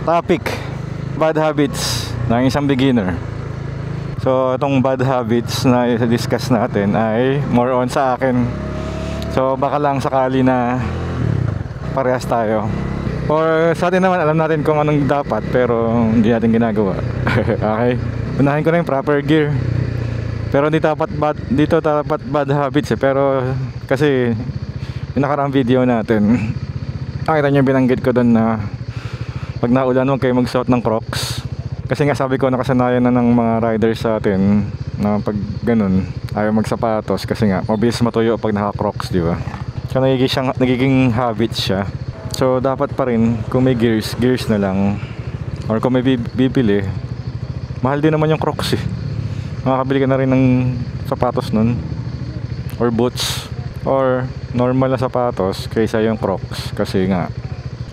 topic, bad habits ng isang beginner. So itong bad habits na i-discuss natin ay more on sa akin. So baka lang sakali na parehas tayo, or sa atin naman alam natin kung anong dapat pero hindi natin ginagawa. Okay, unahin ko na yung proper gear. Pero dito dapat bad habits pero kasi yung nakaraang video natin, nakita nyo binanggit ko doon na pag naulan huwag kayo magsuot ng Crocs. Kasi nga sabi ko nakasanayan na ng mga riders sa atin na pag ganun ayaw magsapatos kasi nga mabilis matuyo pag naka-Crocs, di ba? So nagiging habit siya. So dapat pa rin kung may gears na lang, or kung may bibili, mahal din naman yung Crocs eh. Makakabili ka na rin ng sapatos nun, or boots, or normal na sapatos kaysa yung Crocs kasi nga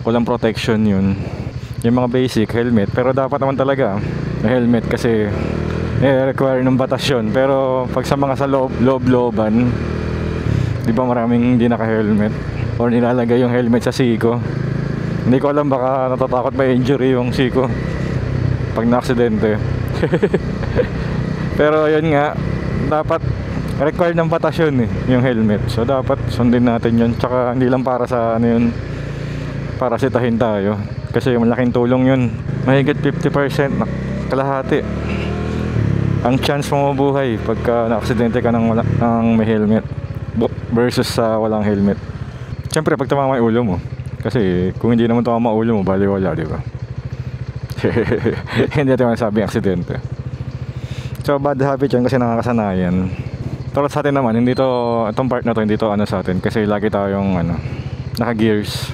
walang protection yun. Yung mga basic helmet, pero dapat naman talaga may helmet kasi require ng batas yun. Pero pag sa mga sa loob-looban, di ba maraming hindi naka-helmet or nilalagay yung helmet sa siko. Hindi ko alam, baka natatakot may injury yung siko pag na-aksidente. Pero yun nga, dapat required ng batas yun eh, yung helmet. So dapat sundin natin yun. Tsaka hindi lang para sa ano yun, para sitahin tayo. Kasi malaking tulong yun. Mahigit 50% na kalahati ang chance mo mabuhay pagka na-aksidente ka ng may helmet versus sa walang helmet. Siyempre pag tumama yung ulo mo, kasi kung hindi naman tumama ulo mo, baliwala, di ba? Hindi natin masabing aksidente. So bad habit yan kasi nakakasanayan. Tulad sa atin naman, hindi to, itong part na to hindi to ano sa atin, kasi lagi tayong naka gears,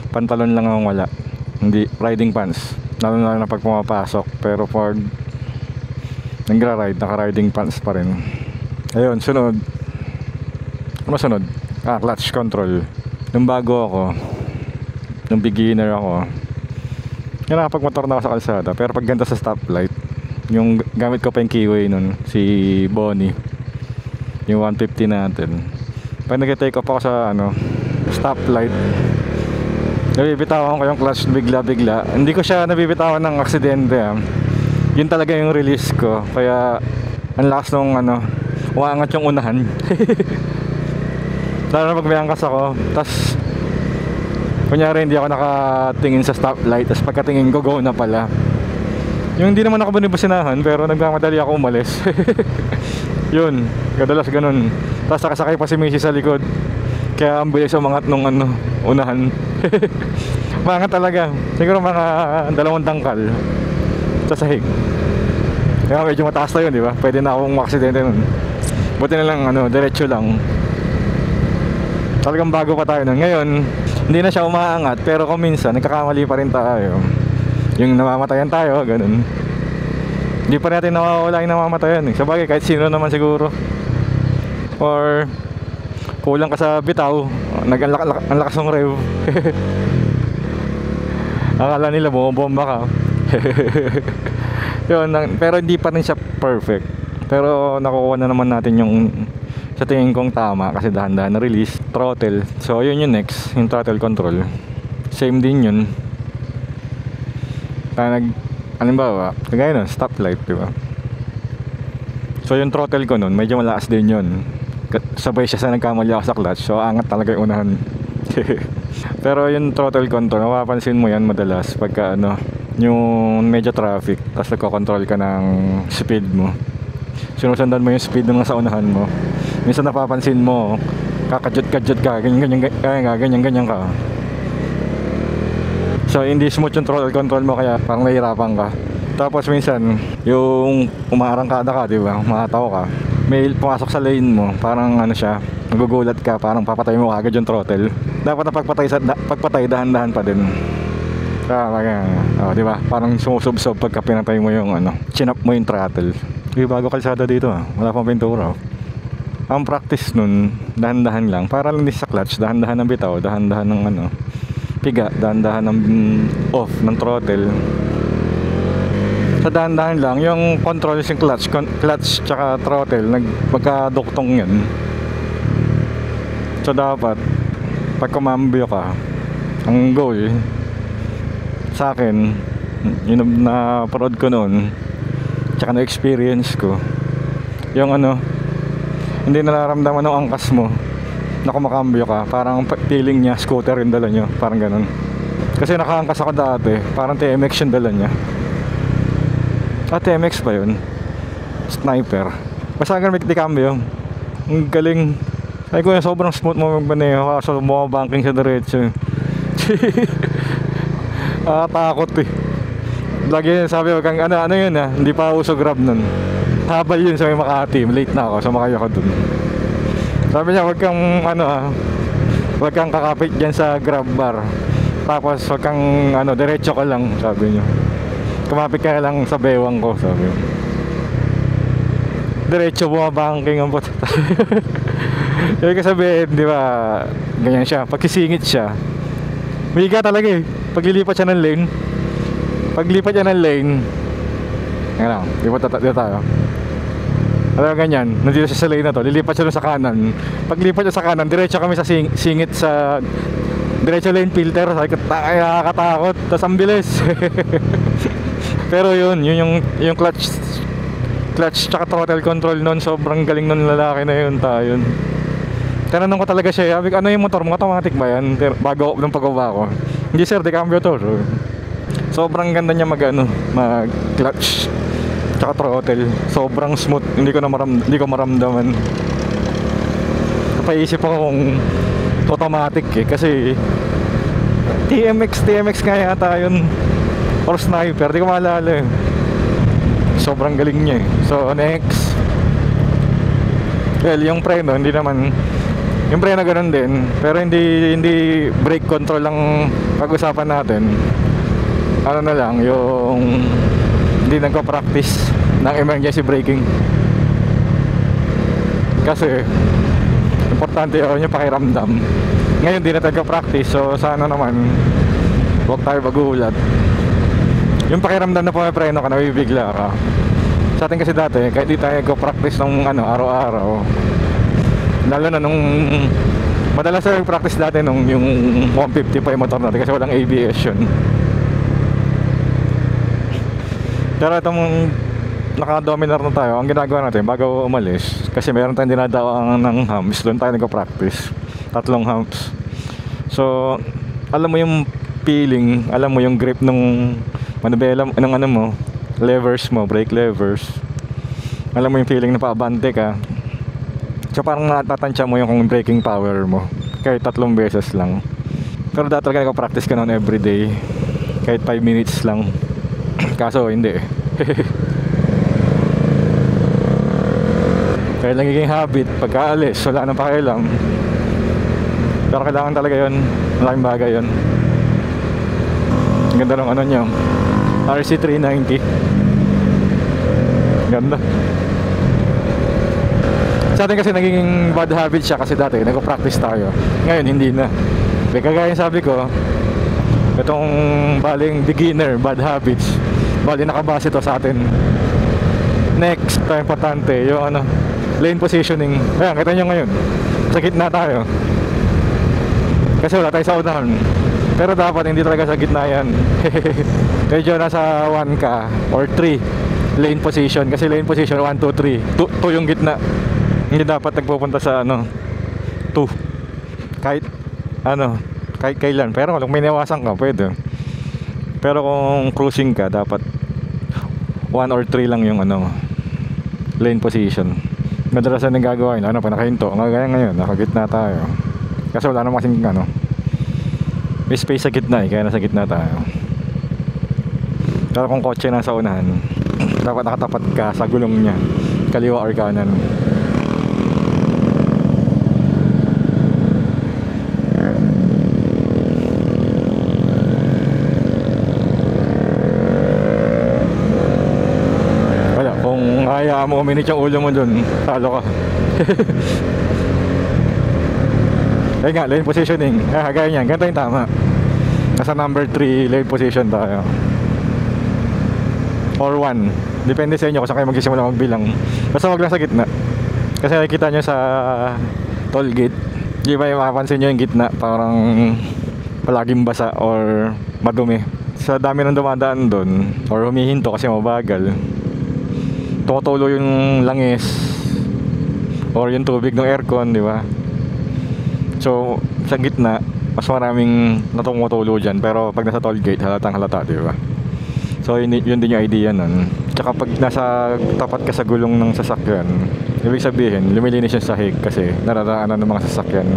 pantalon lang ang wala, hindi riding pants, lalo na pag pumapasok. Pero pag nagra-ride, naka-riding pants pa rin. Ayun, sunod. Ano sunod? Clutch control. Nung bago ako, nung beginner ako, yung nakapag-motor na ako sa kalsada. Pero pag ganda sa stoplight, yung gamit ko pa yung keyway nun, si Bonnie, yung 150 natin. Pag nag-take off ako sa stoplight, nabibitawan ko yung clutch bigla-bigla. Hindi ko siya nabibitawan ng aksidente. Yun talaga yung release ko. Kaya ang lakas nung umaangat yung unahan. Lalo na pag may angkas ako, tas kunyari hindi ako nakatingin sa stoplight, tas pagkatingin ko, go na pala. Yung hindi naman ako binibusinahan, pero nagmamadali ako umalis. Yun, kadalas ganun. Tas nakasakay pa si Missy sa likod, kaya ang bilis umangat nung unahan. Maangat talaga. Siguro mga 2 tangkal sa sahig. Kaya medyo mataas na yun, di ba? Pwede na akong maksidente nun. Buti na lang diretso lang. Talagang bago pa tayo nun. Ngayon, hindi na siya umaangat, pero kung minsan nagkakamali pa rin tayo. Yung namamatayan tayo, ganun. Hindi pa natin nawawala yung namamatayan eh. Sabagay, kahit sino naman siguro. Or kulang ka sa bitaw, ang lakas ng rev. Akala nila bumabomba ka. Yun, pero hindi pa rin siya perfect. Pero nakukuha na naman natin yung sa tingin kong tama, kasi dahan-dahan na release. Throttle, so yun yung next, yung throttle control. Same din yun. Halimbawa, kagaya nun, stoplight, diba? So yung throttle ko nun, medyo malakas din yun. Sabay siya sa nagkamali ako sa clutch, so angat talaga yung unahan. Pero yung throttle control, mapapansin mo yan madalas pagka yung medyo traffic, tapos nagko-control ka ng speed mo, sinusundan mo yung speed ng nasa unahan mo. Minsan napapansin mo kakadyot-kadyot ka, ganyan ka. So hindi smooth yung throttle control mo, kaya parang nahihirapan ka. Tapos minsan yung umaarangkada ka, diba, umataw ka, may pumasok sa lane mo, parang siya, nagugulat ka, parang papatay mo agad yung throttle. Dapat na pagpatay dahan-dahan pa din. Diba, parang sumusubsob pagka pinatay mo yung chinap mo yung throttle. Bago kalsada dito wala pang pintura. Ang practice nun, dahan-dahan lang, para lang din sa clutch, dahan-dahan ng bitaw, dahan-dahan ng piga, dahan-dahan ng off ng throttle. Sa dahan-dahan lang, yung control yung clutch tsaka throttle, magkaduktong yan. So dapat, pag kumambyo ka, ang goal, sa akin, yun na parod ko noon, tsaka na experience ko, yung ano, hindi nararamdaman ng angkas mo na kumakambyo ka, parang feeling niya scooter yung dala nyo, parang ganun. Kasi nakaangkas ako dati, parang TMX yung dala niya. TMX pa yun, sniper, basta ganun may cambio, ang galing. Ay ko, sobrang smooth mo magmaneho, kaso bumabangking sa diretso. Takot eh. Lagi sabi ko, ano yun hindi pa uso Grab nun. Habal yun sa may Makati, late na ako, sumakay ako dun. Sabi niya, wag kang kakapit dyan sa Grab bar. Tapos wag kang diretso ka lang, sabi niya. Kumapit ka lang sa bewang ko, sabi niya. Diretso bumabangking ang puto. Yung kasabihin, di ba, ganyan siya, pagkisingit siya, miga talaga eh, paglilipat siya ng lane. Paglipat niya ng lane, lipat tayo. Alam ganyan, nandito siya sa lane na to, lilipat siya sa kanan. Paglipat niya sa kanan, diretso kami sa singit sa diretso lane filter. Sabi ko, nakakatakot, tas ang bilis. Pero yun yung clutch tsaka throttle control nun, sobrang galing nun lalaki na yun, yun. Tinanong ko talaga siya, sabi ko, ano yung motor mo? Automatic ba yan? Bago nung pagbaba ko, hindi sir, de cambio to. Sobrang ganda niya mag clutch tsaka throttle, sobrang smooth, hindi ko maramdaman. Napaisip ako kung automatic kasi TMX kaya yata yun, or sniper, di ko maalala eh. Sobrang galing niya eh. So next, well, yung preno hindi naman, yung preno ganun din, pero hindi brake control lang pag-usapan natin. Ano na lang, yung hindi nagko-practice ng emergency braking. Kasi importante yun yung pakiramdam. Ngayon di na nagko-practice, so sana naman huwag tayo magulat. Yung pakiramdam na pumipreno ka, nabibigla ka. Sa atin kasi dati, kahit di tayo nagko-practice ng araw-araw, lalo na nung madalas tayo practice dati nung yung 150 pa yung motor natin kasi walang ABS yun. Pero itong naka-dominar na tayo, ang ginagawa natin bago umalis, kasi meron tayong dinadaan ng humps, doon tayo nagko-practice 3 humps. So alam mo yung feeling, alam mo yung grip nung manubela ng mo, levers mo, brake levers. Alam mo yung feeling na paabante ka. So parang natatansya mo yung braking power mo kahit 3 beses lang. Pero dati talaga nagko-practice ka noon everyday, kahit 5 minutes lang. Kaso hindi eh. Kaya nagiging habit, pagkaalis wala nang pakialam. Pero kailangan talaga yun, malaking bagay yun. Ang ganda ng nyo, RC390. Ganda. Sa atin kasi naging bad habit siya kasi dati nagko-practice tayo. Ngayon hindi na. Kagaya sabi ko, itong baling beginner bad habits, bali nakabase to sa atin. Next, ito importante, yung lane positioning. Ayan, kita nyo ngayon, sa gitna tayo kasi wala tayo sa unahan. Pero dapat hindi talaga sa gitna yan. Medyo nasa 1 ka or 3 lane position, kasi lane position 1, 2, 3 2 yung gitna. Hindi dapat nagpupunta sa 2 kahit kahit kailan. Pero kung may nawasan ka, pwede. Pero kung cruising ka, dapat 1 or 3 lang yung lane position. Madalasan yung gagawa yun, pag nakahinto, ngayon nakagitna tayo kasi wala naman kasing may space sa gitna kaya nasa gitna tayo. Pero kung kotse nasa unahan, dapat nakatapat ka sa gulong niya, kaliwa or kanan. Kaya mo uminit yung ulo mo dun, talo ka. Kaya nga, lane positioning, gaya niyan, ganito yung tama. Nasa number 3 lane position tayo or 1, depende sa inyo kung saan kayo magsisimula magbilang. Basta wag lang sa gitna, kasi nakikita nyo sa toll gate, di ba yung makapansin nyo yung gitna parang palaging basa or madumi sa dami ng dumadaan doon or humihinto kasi mabagal, tumutulo yung langis or yung tubig ng aircon, di ba? So sa gitna mas maraming natumutulo dyan, pero pag nasa toll gate halatang halata, di ba? So yun din yung idea nun. Tsaka pag nasa tapat ka sa gulong ng sasakyan, ibig sabihin lumilinis yung sahig kasi nararaanan ng mga sasakyan.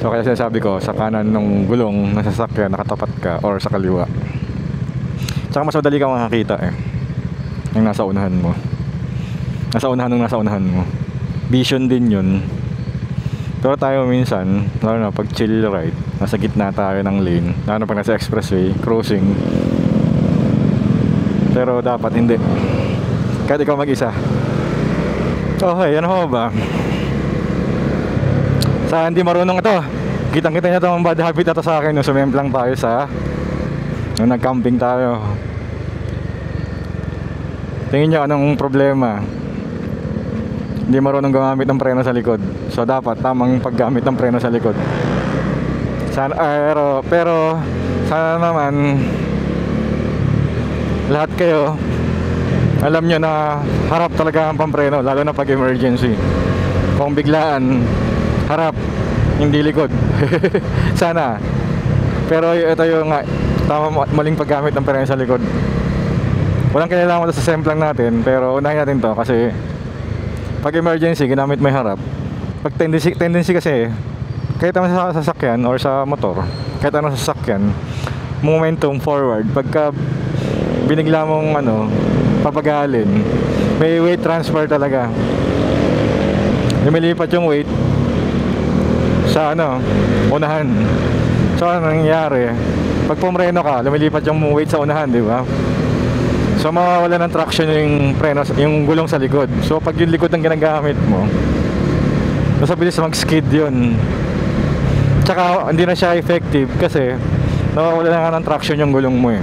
So kaya sinasabi ko, sa kanan ng gulong ng sasakyan nakatapat ka or sa kaliwa. Tsaka mas madali kang makakita yung nasa unahan mo. Nasa unahan mo. Vision din yun. Pero tayo minsan, lalo na pag chill ride, nasa gitna tayo ng lane, lalo na pag nasa expressway, cruising. Pero dapat hindi. Kahit ikaw mag-isa. Okay, ano ho ba? Sa hindi marunong ito, kitang-kita niya itong bad habit ito sa akin nung sumemplang tayo nung nag-camping tayo. Tingin nyo anong problema? Hindi marunong gumamit ng preno sa likod. So dapat tamang paggamit ng preno sa likod. Pero sana naman lahat kayo alam nyo na harap talaga ang pampreno, lalo na pag emergency. Kung biglaan, harap, hindi likod. Sana. Pero ito yung maling paggamit ng preno sa likod. Walang kailangan sa semplang natin, pero unahin natin to kasi pag emergency, ginamit may harap. Pag tendency kasi, kahit naman sa sasakyan or sa motor, kahit anong sasakyan, momentum forward. Pagka binigla mong papagalin, may weight transfer talaga. Lumilipat yung weight sa unahan. So ano nangyayari? Pag pumreno ka, lumilipat yung weight sa unahan, di ba? So mawawala ng traction yung preno, yung gulong sa likod. So pag yung likod ang ginagamit mo, mas mabilis mag-skid yun. Tsaka hindi na siya effective kasi nawawala na nga ng traction yung gulong mo eh.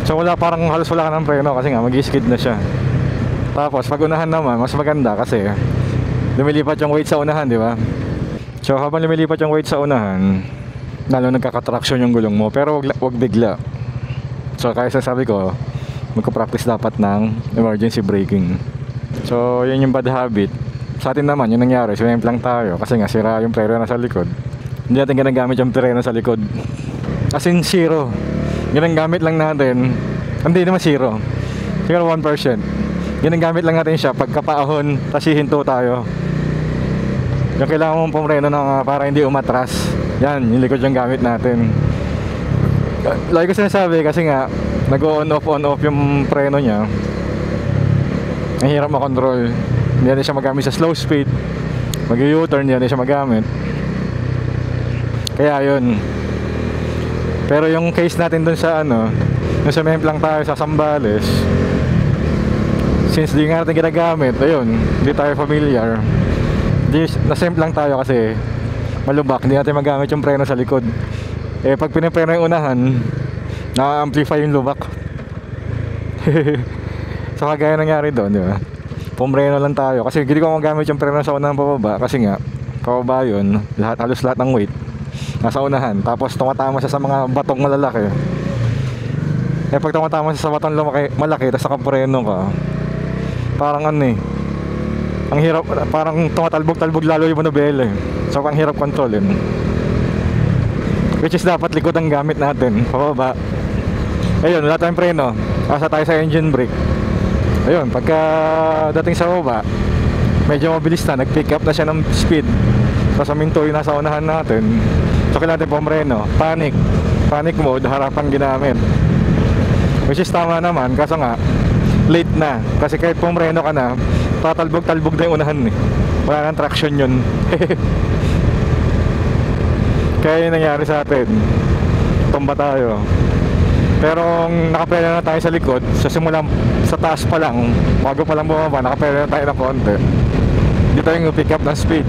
So halos wala ka ng preno kasi nga mag-skid na siya. Tapos pag unahan naman, mas maganda kasi lumilipat yung weight sa unahan, di ba? So habang lumilipat yung weight sa unahan, lalo nagkaka-traction yung gulong mo, pero wag bigla. So kaya sasabi ko, magka-practice dapat ng emergency braking. So yun yung bad habit. Sa atin naman, yun nangyari, sumemplang tayo kasi nga sira yung preno na sa likod. Hindi natin ginagamit yung preno sa likod. As in zero. Ginagamit lang natin, hindi naman zero, siguro 1%. Ginagamit lang natin siya pagkapaahon, tas hihinto tayo. Yung kailangan mong pumreno para hindi umatras, yan, yung likod yung gamit natin. Like ko sinasabi kasi nga nag-on off yung preno niya. Ang hirap makontrol. Hindi natin siya magamit sa slow speed. Mag-u-turn, hindi natin siya magamit. Kaya yun. Pero yung case natin dun sa nung sumemplang tayo sa Zambales, since di nga natin ginagamit, ayun, hindi tayo familiar. Nasemplang tayo kasi malubak, hindi natin magamit yung preno sa likod. Eh pag pinipreno yung unahan, na-amplify yung lubak. So kagaya nangyari doon, di ba? Pumreno lang tayo kasi hindi ko magamit yung preno sa unahan pababa kasi nga pababa yun, halos lahat ng weight nasa unahan, tapos tumatama siya sa mga batong malalaki. Eh pag tumatama siya sa batong malaki tapos nakapreno ka, parang ang hirap, parang tumatalbog-talbog lalo yung manubela eh. So ang hirap kontrolin, which is dapat likod ang gamit natin, pababa. Ayun, wala tayong preno, asa tayo sa engine brake. Ayun, pagka dating sa baba, medyo mabilis na, nag-pick up na siya ng speed. Tapos aminto yung nasa unahan natin, so kailangan natin pumreno. Panic mode, harapang ginamit, which is tama naman, kaso nga late na, kasi kahit pumreno ka na, tatalbog-talbog na yung unahan eh. Wala nang traction yun. Kaya yung nangyari sa atin, tumba tayo. Pero kung nakapreno na tayo sa likod, sa taas pa lang, bago pa lang bumaba, nakapreno na tayo ng konti, hindi tayo pick up ng speed.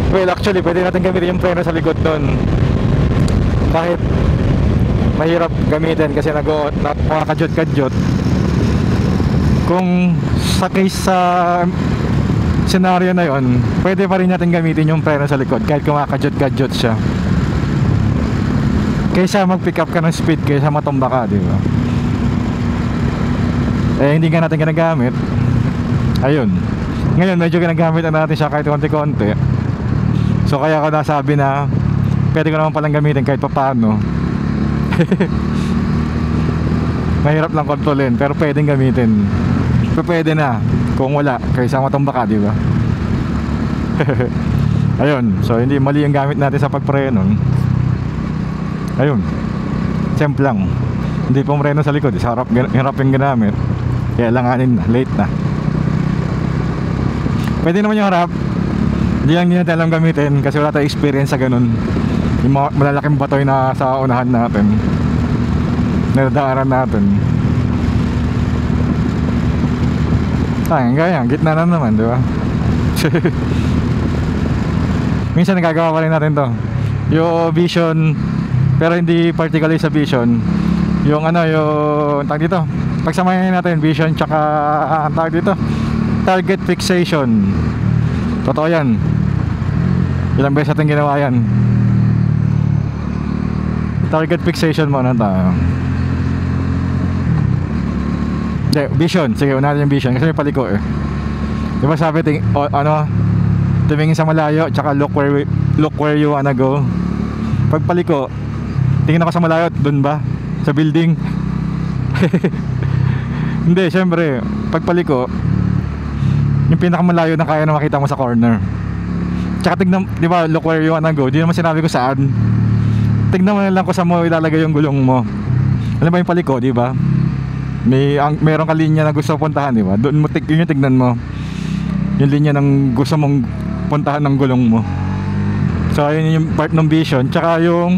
Well, actually, pwede natin gamitin yung preno sa likod nun. Kahit mahirap gamitin kasi nakakadyot-kadyot. Kung sa case sa scenario na yon, pwede pa rin natin gamitin yung preno sa likod kahit kumakadyot-kadyot siya. kaysa mag-pick up ka ng speed, kaysa matumba ka, di ba? Eh hindi ka natin ginagamit. Ayun, ngayon medyo ginagamit na natin siya kahit konti-konti. So kaya ako nasabi na pwede ko naman palang gamitin kahit papaano. Mahirap lang kontrolin, pero pwedeng gamitin. So pwede na kung wala, kaysa matumba ka, di ba? Ayun, so hindi mali yung gamit natin sa pagpreno. Ayun, simple lang. Hindi pumreno sa likod, sa harap yung ginamit. Kaya langanin na, late na. Pwede naman yung harap. Hindi lang natin alam gamitin kasi wala tayong experience sa ganun. Yung mga malalaking batoy na sa unahan natin, nadaaran natin. Gaya, gitna na naman, di ba? Minsan nagagawa pa rin natin to, yung vision, pero hindi particularly sa vision. Yung ano, yung tag dito, pagsamahin natin vision tsaka tag dito, target fixation. Totoo yan. Ilang beses natin ginawa yan. Target fixation muna tayo. Hindi, vision. Sige, unahin yung vision kasi may paliko eh. Diba sabi, tumingin sa malayo tsaka look where you wanna go. Pag paliko, tingin ako sa malayo, dun ba? Sa building? Hindi, syempre pag paliko, yung pinakamalayo na kaya na makita mo sa corner. Tsaka tignan, di ba, look where you wanna go. Di naman sinabi ko saan. Tignan mo na lang kung saan mo ilalagay yung gulong mo. Alam ba yung paliko, di ba? Meron ka linya na gusto puntahan, di ba? Doon mo yun yung tignan mo. Yung linya ng gusto mong puntahan ng gulong mo. So ayun yung part ng vision. Tsaka yung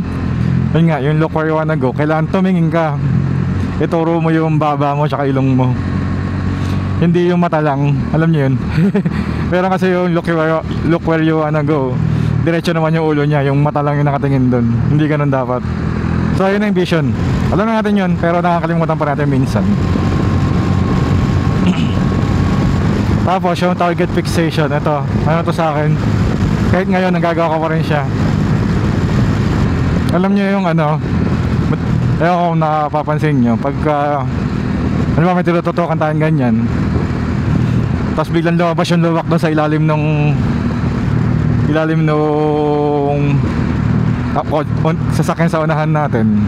look where you wanna go, kailangan tumingin ka. Ituro mo yung baba mo tsaka ilong mo. Hindi yung mata lang, alam niyo yun. Pero kasi yung look where you wanna go, diretso naman yung ulo niya, yung mata lang yung nakatingin doon. Hindi ganun dapat. So ayun na yung vision. Alam na natin yun, pero nakakalimutan pa natin minsan. Tapos yung target fixation, ito, ano to sa akin, kahit ngayon nagagawa ko pa rin siya. Alam niyo yung ano, ayaw kung napapansin nyo, pagka ano ba, may tinututukan tayong ganyan, tapos biglang lumabas yung luwak doon sa ilalim nung sasakyan sa unahan natin.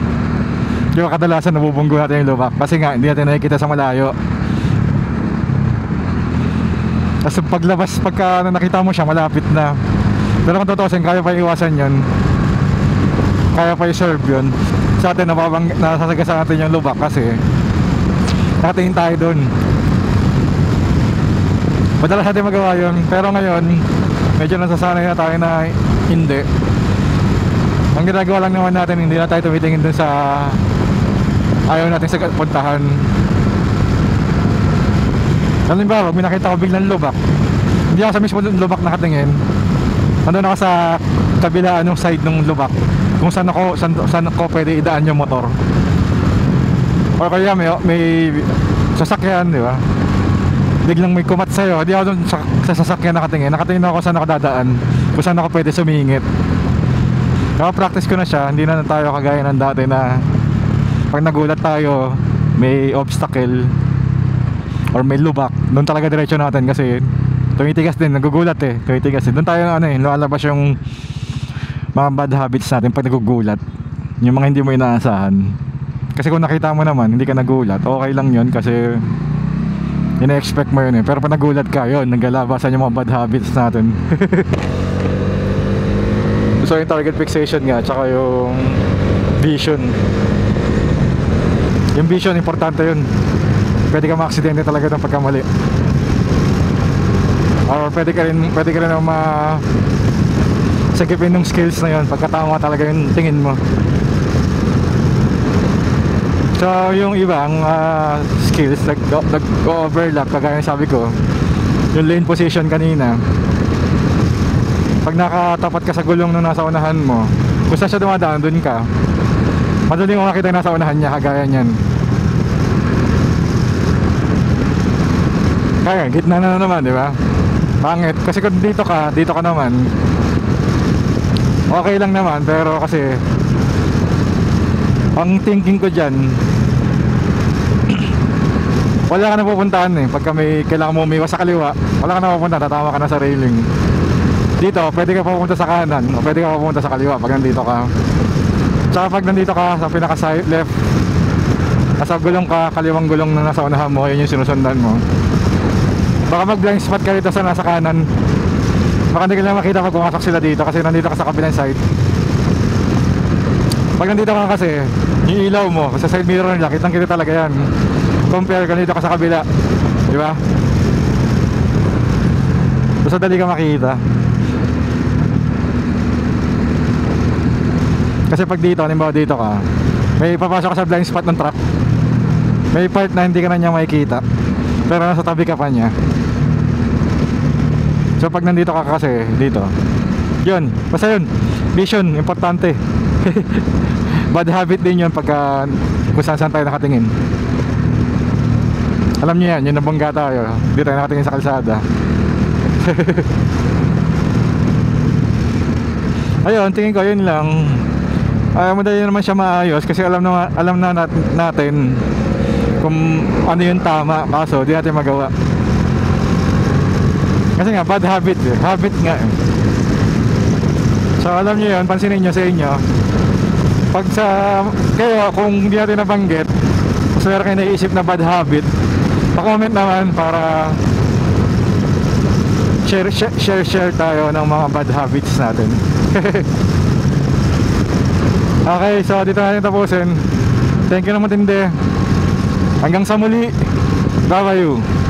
Yung kadalasan nabubunggo natin yung luwak kasi nga hindi natin nakikita sa malayo. Tapos paglabas, pagka nakita mo siya, malapit na. Pero kung tutusin, kaya pa iwasan yun, kaya pa i-serve yun. Sa atin, nasasagasan natin yung lubak kasi nakatingin tayo dun. Madalas natin magawa yun, pero ngayon medyo nasasanay na tayo na hindi. Ang ginagawa lang naman natin, hindi na tayo tumitingin dun sa ayaw natin sa puntahan. Halimbawa, pag may nakita ko biglang lubak, hindi ako sa mismo lubak nakatingin, nandun ako sa kabilaan ng side ng lubak, kung saan ako pwede idaan yung motor. O kaya may sasakyan, di ba? Biglang may kumat sa'yo, hindi ako dun sa sasakyan nakatingin ako saan ako dadaan, kung saan ako pwede sumingit. Kaya practice ko na siya, hindi na tayo kagaya ng dati na pag nagulat tayo, may obstacle or may lubak, doon talaga diretso natin kasi tumitigas din, nagugulat eh, tumitigas din. Doon tayo lumalabas yung mga bad habits natin pag nagugulat, yung mga hindi mo inaasahan. Kasi kung nakita mo naman, hindi ka nagulat, okay lang yun kasi ina-expect mo yun eh. Pero pag nagulat ka, yun, naglalabasan yung mga bad habits natin. So yung target fixation nga, tsaka yung vision. Yung vision, importante yun. Pwede ka ma-aksidente talaga ng pagkamali. Or pwede ka rin sagipin ng skills na yun pagkatama talaga yung tingin mo. So yung ibang skills nag-overlap, kagaya ng sabi ko, yung lane position kanina. Pag nakatapat ka sa gulong nung nasa unahan mo, kung saan siya dumadaan, dun ka, madali mo makita yung nasa unahan niya, kagaya niyan. Kaya gitna na naman, di ba? Pangit kasi kung dito ka naman, okay lang naman, pero kasi Ang thinking ko dyan, wala ka na pupuntahan eh. Pagka may kailangan mo umiwas sa kaliwa, wala ka na pupunta, tatama ka na sa railing. Dito, pwede ka pupunta sa kanan o pwede ka pupunta sa kaliwa pag nandito ka. Tsaka pag nandito ka sa pinaka side left, nasa gulong ka, kaliwang gulong na nasa unahan mo, yun yung sinusundan mo. Baka mag blind spot ka dito sa nasa kanan. Baka hindi ka lang makita pag pumasok sila dito kasi nandito ka sa kabilang side. Pag nandito ka kasi, yung ilaw mo sa side mirror nila, kitang kita talaga yan. Compare ka dito ka sa kabila, di ba? Basta dali ka makikita. Kasi pag dito, halimbawa dito ka, may papasok ka sa blind spot ng truck, may part na hindi ka na niya makikita, pero nasa tabi ka pa niya. So pag nandito ka kasi dito, yun, basta yun, vision, importante. Bad habit din yun pagka kung saan tayo nakatingin. Alam niyo yan, yung nabangga tayo, hindi tayo nakatingin sa kalsada. Ayun, tingin ko yun lang. Madali naman siya maayos kasi alam na natin kung ano yung tama, kaso di natin magawa. Kasi nga, bad habit eh. Habit nga eh. So alam niyo yun, pansinin niyo sa inyo. Pag sa kayo, kung hindi natin nabanggit, mas meron kayo naisip na bad habit, pa-comment naman para share tayo ng mga bad habits natin. Okay, so dito natin tapusin. Thank you na matindi. Hanggang sa muli. Bye-bye.